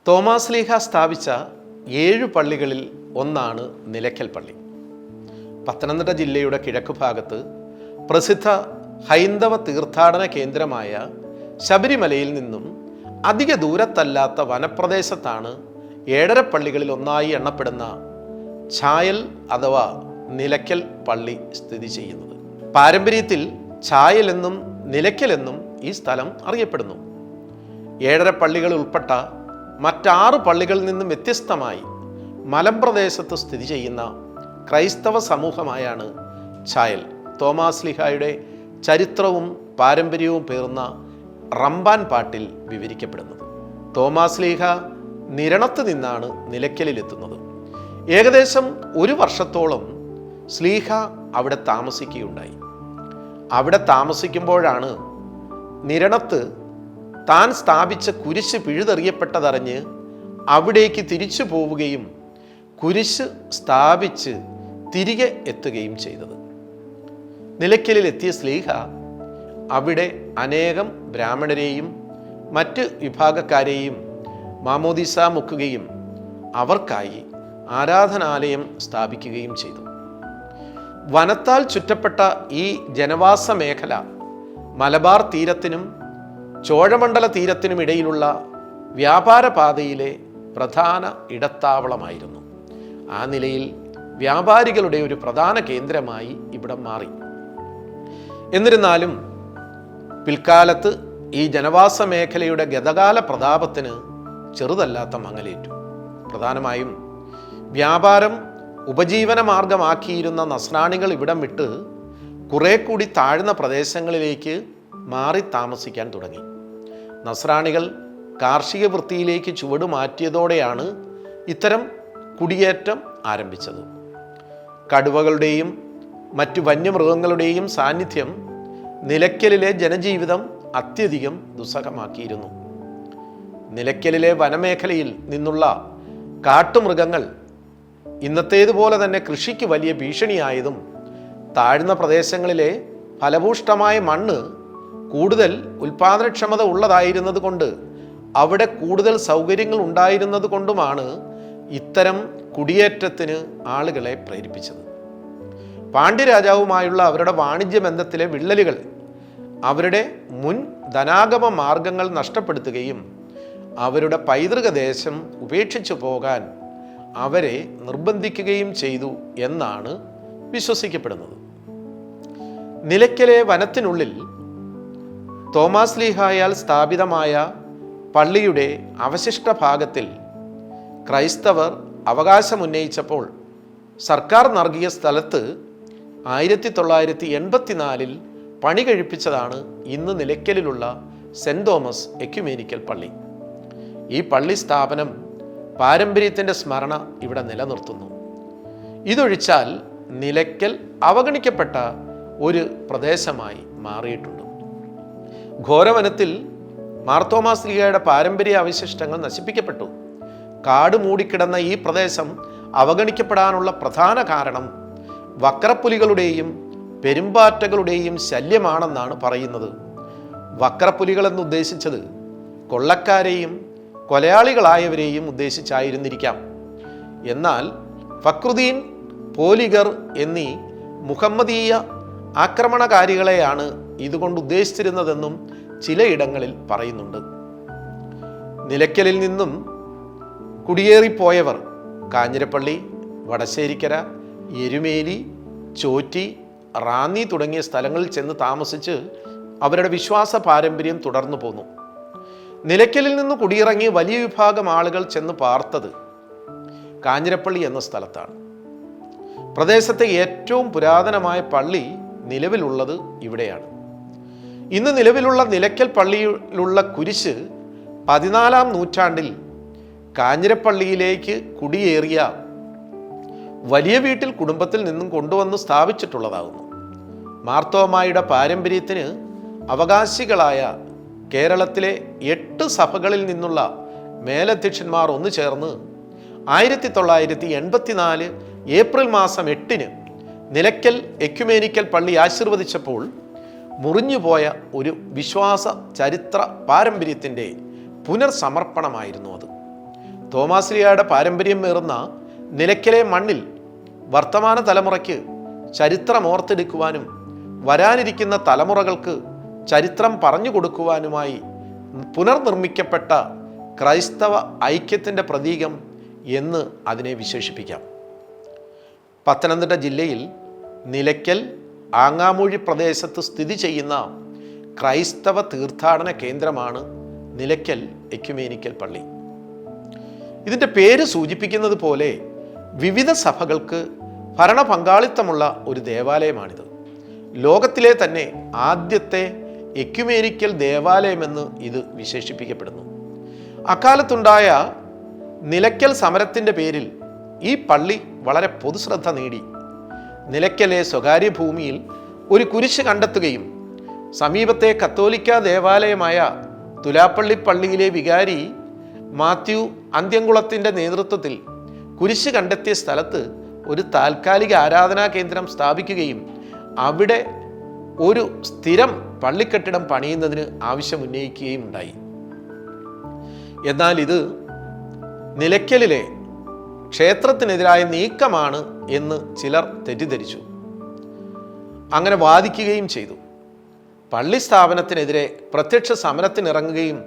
Thomas ലീഹ സ്ഥാപിച്ച 7 പള്ളികളിൽ ഒന്നാണ് നിലയ്ക്കൽ പള്ളി. പത്തനംതിട്ട ജില്ലയുടെ കിഴക്ക് ഭാഗത്ത് പ്രസിദ്ധ ഹൈന്ദവ തീർത്ഥാടന കേന്ദ്രമായ ശബരിമലയിൽ നിന്നും അധിക ദൂരത്തല്ലാത്ത വനപ്രദേശത്താണ് 7 പള്ളികളിൽ ഒന്നായി എണ്ണപ്പെടുന്ന ചായൽ അഥവാ നിലയ്ക്കൽ പള്ളി സ്ഥിതി ചെയ്യുന്നത്. പാരമ്പര്യത്തിൽ ചായൽ എന്നും നിലയ്ക്കൽ എന്നും ഈ സ്ഥലം അറിയപ്പെടുന്നു. 7 പള്ളികൾ ഉൾപ്പെട്ട മറ്റ് 6 പള്ളികളിൽ നിന്നും വ്യത്യസ്തമായി മലമ്പ്രദേശത്ത് സ്ഥിതി ചെയ്യുന്ന ക്രൈസ്തവ സമൂഹമായാണ് ചായൽ. തോമാസ് ലീഹായുടെ ചരിത്രവും പാരമ്പര്യവും പേർന്ന റമ്പാൻ പാട്ടിൽ വിവരിക്കപ്പെടുന്നത്. തോമാസ് ലീഹ നിരണത്ത് നിന്നാണ് നിലയ്ക്കലിലെത്തുന്നത്. ഏകദേശം 1 വർഷത്തോളം ശ്ലീഹ അവിടെ താമസിക്കുകയുണ്ടായി. അവിടെ താമസിക്കുമ്പോഴാണ് നിരണത്ത് താൻ സ്ഥാപിച്ച കുരിശ് പിഴുതെറിയപ്പെട്ടതറിഞ്ഞ് അവിടേക്ക് തിരിച്ചു പോവുകയും കുരിശ് സ്ഥാപിച്ച് തിരികെ എത്തുകയും ചെയ്തത്. നിലയ്ക്കലിൽ എത്തിയ ശ്ലീഹ അവിടെ അനേകം ബ്രാഹ്മണരെയും മറ്റ് വിഭാഗക്കാരെയും മാമോദീസ മുക്കുകയും അവർക്കായി ആരാധനാലയം സ്ഥാപിക്കുകയും ചെയ്തു. വനത്താൽ ചുറ്റപ്പെട്ട ഈ ജനവാസ മേഖല മലബാർ തീരത്തിനും ചോഴമണ്ഡല തീരത്തിനും ഇടയിലുള്ള വ്യാപാര പാതയിലെ പ്രധാന ഇടത്താവളമായിരുന്നു. ആ നിലയിൽ വ്യാപാരികളുടെ ഒരു പ്രധാന കേന്ദ്രമായി ഇവിടം മാറി. എന്നിരുന്നാലും പിൽക്കാലത്ത് ഈ ജനവാസ മേഖലയുടെ ഗതകാല പ്രതാപത്തിന് ചെറുതല്ലാത്ത മങ്ങലേറ്റു. പ്രധാനമായും വ്യാപാരം ഉപജീവന മാർഗമാക്കിയിരുന്ന നസ്രാണികൾ ഇവിടം വിട്ട് കുറെ കൂടി താഴ്ന്ന പ്രദേശങ്ങളിലേക്ക് മാറി താമസിക്കാൻ തുടങ്ങി. നസ്രാണികൾ കാർഷിക വൃത്തിയിലേക്ക് ചുവട് മാറ്റിയതോടെയാണ് ഇത്തരം കുടിയേറ്റം ആരംഭിച്ചത്. കടുവകളുടെയും മറ്റു വന്യമൃഗങ്ങളുടെയും സാന്നിധ്യം നിലയ്ക്കലിലെ ജനജീവിതം അത്യധികം ദുസ്സഹമാക്കിയിരുന്നു. നിലയ്ക്കലിലെ വനമേഖലയിൽ നിന്നുള്ള കാട്ടുമൃഗങ്ങൾ ഇന്നത്തേതുപോലെ തന്നെ കൃഷിക്ക് വലിയ ഭീഷണിയായതും താഴ്ന്ന പ്രദേശങ്ങളിലെ ഫലഭൂഷ്ടമായ മണ്ണ് കൂടുതൽ ഉൽപാദനക്ഷമത ഉള്ളതായിരുന്നത് കൊണ്ട് അവിടെ കൂടുതൽ സൗകര്യങ്ങൾ ഉണ്ടായിരുന്നത് കൊണ്ടുമാണ് ഇത്തരം കുടിയേറ്റത്തിന് ആളുകളെ പ്രേരിപ്പിച്ചത്. പാണ്ഡ്യരാജാവുമായുള്ള അവരുടെ വാണിജ്യ ബന്ധത്തിലെ വിള്ളലുകൾ അവരുടെ മുൻ ധനാഗമ മാർഗങ്ങൾ നഷ്ടപ്പെടുത്തുകയും അവരുടെ പൈതൃക ദേശം ഉപേക്ഷിച്ചു പോകാൻ അവരെ നിർബന്ധിക്കുകയും ചെയ്തു എന്നാണ് വിശ്വസിക്കപ്പെടുന്നത്. നിലയ്ക്കലെ വനത്തിനുള്ളിൽ തോമാസ് ലീഹായാൽ സ്ഥാപിതമായ പള്ളിയുടെ അവശിഷ്ട ഭാഗത്തിൽ ക്രൈസ്തവർ അവകാശമുന്നയിച്ചപ്പോൾ സർക്കാർ നൽകിയ സ്ഥലത്ത് 1984 പണി കഴിപ്പിച്ചതാണ് ഇന്ന് നിലയ്ക്കലിലുള്ള സെൻറ് തോമസ് എക്യുമേനിക്കൽ പള്ളി. ഈ പള്ളി സ്ഥാപനം പാരമ്പര്യത്തിൻ്റെ സ്മരണ ഇവിടെ നിലനിർത്തുന്നു. ഇതൊഴിച്ചാൽ നിലയ്ക്കൽ അവഗണിക്കപ്പെട്ട ഒരു പ്രദേശമായി മാറിയിട്ടുണ്ട്. ഘോരവനത്തിൽ മാർത്തോമാസ് ലീഹയുടെ പാരമ്പര്യ അവശിഷ്ടങ്ങൾ നശിപ്പിക്കപ്പെട്ടു. കാട് മൂടിക്കിടന്ന ഈ പ്രദേശം അവഗണിക്കപ്പെടാനുള്ള പ്രധാന കാരണം വക്രപ്പുലികളുടെയും പെരുമ്പാറ്റകളുടെയും ശല്യമാണെന്നാണ് പറയുന്നത്. വക്രപ്പുലികൾ എന്നുദ്ദേശിച്ചത് കൊള്ളക്കാരെയും കൊലയാളികളായവരെയും ഉദ്ദേശിച്ചായിരുന്നിരിക്കാം. എന്നാൽ ഫക്രുദ്ദീൻ, പോലിഗർ എന്നീ മുഹമ്മദീയ ആക്രമണകാരികളെയാണ് ഇതുകൊണ്ട് ഉദ്ദേശിച്ചിരുന്നതെന്നും ചിലയിടങ്ങളിൽ പറയുന്നുണ്ട്. നിലയ്ക്കലിൽ നിന്നും കുടിയേറിപ്പോയവർ കാഞ്ഞിരപ്പള്ളി, വടശ്ശേരിക്കര, എരുമേലി, ചോറ്റി, റാന്നി തുടങ്ങിയ സ്ഥലങ്ങളിൽ ചെന്ന് താമസിച്ച് അവരുടെ വിശ്വാസ പാരമ്പര്യം തുടർന്നു പോന്നു. നിലയ്ക്കലിൽ നിന്ന് കുടിയിറങ്ങി വലിയ വിഭാഗം ആളുകൾ ചെന്ന് പാർത്തത് കാഞ്ഞിരപ്പള്ളി എന്ന സ്ഥലത്താണ്. പ്രദേശത്തെ ഏറ്റവും പുരാതനമായ പള്ളി നിലവിലുള്ളത് ഇവിടെയാണ്. ഇന്ന് നിലവിലുള്ള നിലയ്ക്കൽ പള്ളിയിലുള്ള കുരിശ് 14-ാം നൂറ്റാണ്ടിൽ കാഞ്ഞിരപ്പള്ളിയിലേക്ക് കുടിയേറിയ വലിയ വീട്ടിൽ കുടുംബത്തിൽ നിന്നും കൊണ്ടുവന്ന് സ്ഥാപിച്ചിട്ടുള്ളതാകുന്നു. മാർത്തോമായുടെ പാരമ്പര്യത്തിന് അവകാശികളായ കേരളത്തിലെ 8 സഭകളിൽ നിന്നുള്ള മേലധ്യക്ഷന്മാർ ഒന്നു ചേർന്ന് 1984 ഏപ്രിൽ മാസം 8-ന് നിലയ്ക്കൽ എക്യുമേനിക്കൽ പള്ളി ആശീർവദിച്ചപ്പോൾ മുറിഞ്ഞുപോയ ഒരു വിശ്വാസ ചരിത്ര പാരമ്പര്യത്തിൻ്റെ പുനർസമർപ്പണമായിരുന്നു അത്. തോമാശ്ലീഹായുടെ പാരമ്പര്യം മേറുന്ന നിലയ്ക്കലെ മണ്ണിൽ വർത്തമാന തലമുറയ്ക്ക് ചരിത്രം ഓർത്തെടുക്കുവാനും വരാനിരിക്കുന്ന തലമുറകൾക്ക് ചരിത്രം പറഞ്ഞു കൊടുക്കുവാനുമായി പുനർനിർമ്മിക്കപ്പെട്ട ക്രൈസ്തവ ഐക്യത്തിൻ്റെ പ്രതീകം എന്ന് അതിനെ വിശേഷിപ്പിക്കാം. പത്തനംതിട്ട ജില്ലയിൽ നിലയ്ക്കൽ ആങ്ങാമൂഴി പ്രദേശത്ത് സ്ഥിതി ചെയ്യുന്ന ക്രൈസ്തവ തീർത്ഥാടന കേന്ദ്രമാണ് നിലയ്ക്കൽ എക്യുമേനിക്കൽ പള്ളി. ഇതിൻ്റെ പേര് സൂചിപ്പിക്കുന്നത് പോലെ വിവിധ സഭകൾക്ക് ഭരണ പങ്കാളിത്തമുള്ള ഒരു ദേവാലയമാണിത്. ലോകത്തിലെ തന്നെ ആദ്യത്തെ എക്യുമേനിക്കൽ ദേവാലയമെന്ന് ഇത് വിശേഷിപ്പിക്കപ്പെടുന്നു. അക്കാലത്തുണ്ടായ നിലയ്ക്കൽ സമരത്തിൻ്റെ പേരിൽ ഈ പള്ളി വളരെ പൊതുശ്രദ്ധ നേടി. നിലയ്ക്കലെ സ്വകാര്യ ഭൂമിയിൽ ഒരു കുരിശ് കണ്ടെത്തുകയും സമീപത്തെ കത്തോലിക്ക ദേവാലയമായ തുലാപ്പള്ളി പള്ളിയിലെ വികാരി മാത്യു അന്ത്യംകുളത്തിൻ്റെ നേതൃത്വത്തിൽ കുരിശ് കണ്ടെത്തിയ സ്ഥലത്ത് ഒരു താൽക്കാലിക ആരാധനാ കേന്ദ്രം സ്ഥാപിക്കുകയും അവിടെ ഒരു സ്ഥിരം പള്ളിക്കെട്ടിടം പണിയുന്നതിന് ആവശ്യമുന്നയിക്കുകയും ഉണ്ടായി. എന്നാൽ ഇത് നിലയ്ക്കലിലെ ക്ഷേത്രത്തിനെതിരായ നീക്കമാണ് എന്ന് ചിലർ തെറ്റിദ്ധരിച്ചു. അങ്ങനെ വാദിക്കുകയും ചെയ്തു. പള്ളി സ്ഥാപനത്തിനെതിരെ പ്രത്യക്ഷ സമരത്തിനിറങ്ങുകയും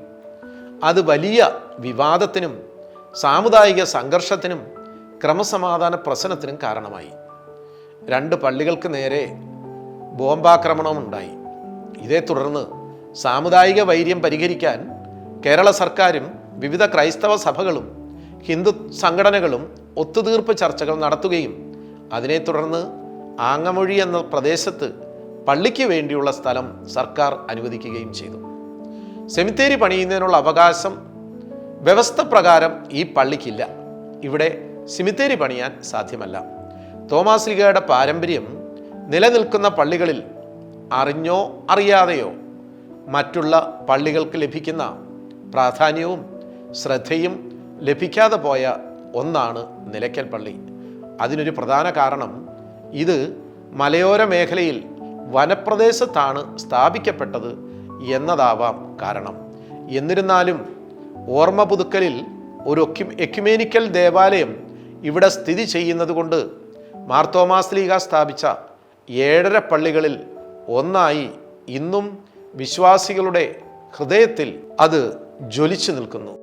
അത് വലിയ വിവാദത്തിനും സാമുദായിക സംഘർഷത്തിനും ക്രമസമാധാന പ്രശ്നത്തിനും കാരണമായി. 2 പള്ളികൾക്ക് നേരെ ബോംബാക്രമണമുണ്ടായി. ഇതേ തുടർന്ന് സാമുദായിക വൈര്യം പരിഹരിക്കാൻ കേരള സർക്കാരും വിവിധ ക്രൈസ്തവ സഭകളും ഹിന്ദു സംഘടനകളും ഒത്തുതീർപ്പ് ചർച്ചകൾ നടത്തുകയും അതിനെ തുടർന്ന് ആങ്ങമൊഴി എന്ന പ്രദേശത്ത് പള്ളിക്ക് വേണ്ടിയുള്ള സ്ഥലം സർക്കാർ അനുവദിക്കുകയും ചെയ്തു. സെമിത്തേരി പണിയുന്നതിനുള്ള അവകാശം വ്യവസ്ഥ പ്രകാരം ഈ പള്ളിക്കില്ല. ഇവിടെ സെമിത്തേരി പണിയാൻ സാധ്യമല്ല. തോമാശ്ലീഹായുടെ പാരമ്പര്യം നിലനിൽക്കുന്ന പള്ളികളിൽ അറിഞ്ഞോ അറിയാതെയോ മറ്റുള്ള പള്ളികൾക്ക് ലഭിക്കുന്ന പ്രാധാന്യവും ശ്രദ്ധയും ലഭിക്കാതെ പോയ ഒന്നാണ് നിലയ്ക്കൽ പള്ളി. അതിനൊരു പ്രധാന കാരണം ഇത് മലയോര മേഖലയിൽ വനപ്രദേശത്താണ് സ്ഥാപിക്കപ്പെട്ടത് എന്നതാവാം കാരണം. എന്നിരുന്നാലും ഓർമ്മ പുതുക്കലിൽ ഒരു എക്യുമേനിക്കൽ ദേവാലയം ഇവിടെ സ്ഥിതി ചെയ്യുന്നത് കൊണ്ട് മാർത്തോമാശ്ലീഹ സ്ഥാപിച്ച 7 പള്ളികളിൽ ഒന്നായി ഇന്നും വിശ്വാസികളുടെ ഹൃദയത്തിൽ അത് ജ്വലിച്ചു നിൽക്കുന്നു.